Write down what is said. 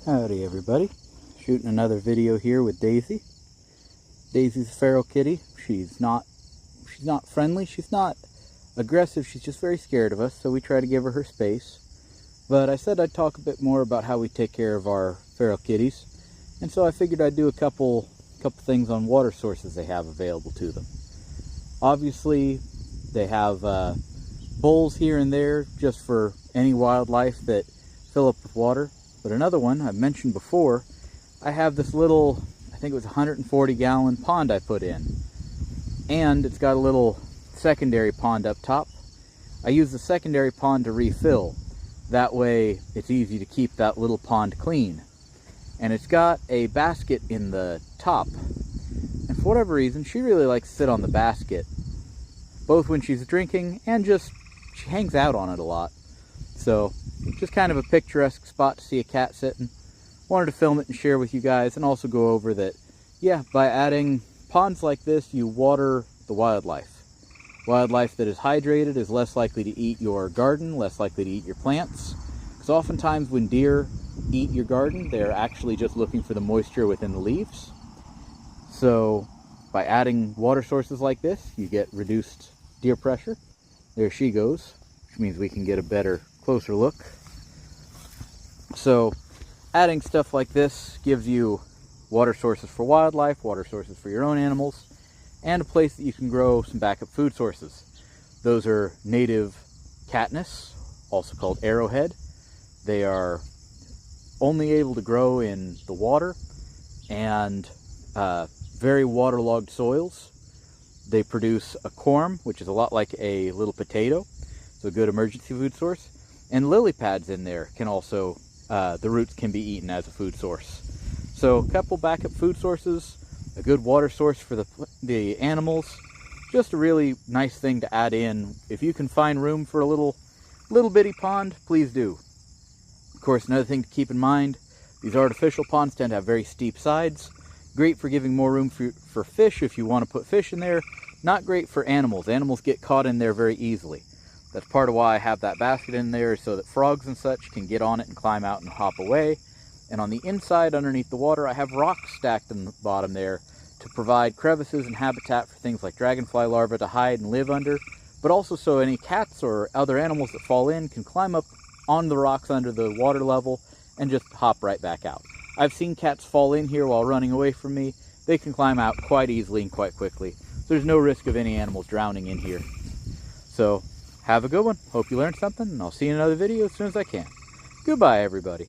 Howdy everybody. Shooting another video here with Daisy. Daisy's a feral kitty. She's not friendly, she's not aggressive, she's just very scared of us, so we try to give her space. But I said I'd talk a bit more about how we take care of our feral kitties, and so I figured I'd do a couple things on water sources they have available to them. Obviously, they have bowls here and there just for any wildlife that fill up with water. But another one I've mentioned before, I have this little, I think it was 140-gallon pond I put in. And it's got a little secondary pond up top. I use the secondary pond to refill. That way it's easy to keep that little pond clean. And it's got a basket in the top. And for whatever reason, she really likes to sit on the basket, both when she's drinking and just, she hangs out on it a lot. So, just kind of a picturesque spot to see a cat sitting. Wanted to film it and share with you guys, and also go over that, yeah, by adding ponds like this, you water the wildlife. Wildlife that is hydrated is less likely to eat your garden, less likely to eat your plants. Because oftentimes when deer eat your garden, they're actually just looking for the moisture within the leaves. So, by adding water sources like this, you get reduced deer pressure. There she goes, which means we can get a better, closer look. So adding stuff like this gives you water sources for wildlife, water sources for your own animals, and a place that you can grow some backup food sources. Those are native Katniss, also called arrowhead. They are only able to grow in the water and very waterlogged soils. They produce a corm, which is a lot like a little potato, so a good emergency food source. And lily pads in there can also, the roots can be eaten as a food source. So a couple backup food sources, a good water source for the animals, just a really nice thing to add in. If you can find room for a little bitty pond, please do. Of course, another thing to keep in mind, these artificial ponds tend to have very steep sides. Great for giving more room for fish if you want to put fish in there. Not great for animals. Animals get caught in there very easily. That's part of why I have that basket in there, so that frogs and such can get on it and climb out and hop away. And on the inside, underneath the water, I have rocks stacked in the bottom there to provide crevices and habitat for things like dragonfly larvae to hide and live under, but also so any cats or other animals that fall in can climb up on the rocks under the water level and just hop right back out. I've seen cats fall in here while running away from me. They can climb out quite easily and quite quickly. So there's no risk of any animals drowning in here. So, have a good one. Hope you learned something, and I'll see you in another video as soon as I can. Goodbye, everybody.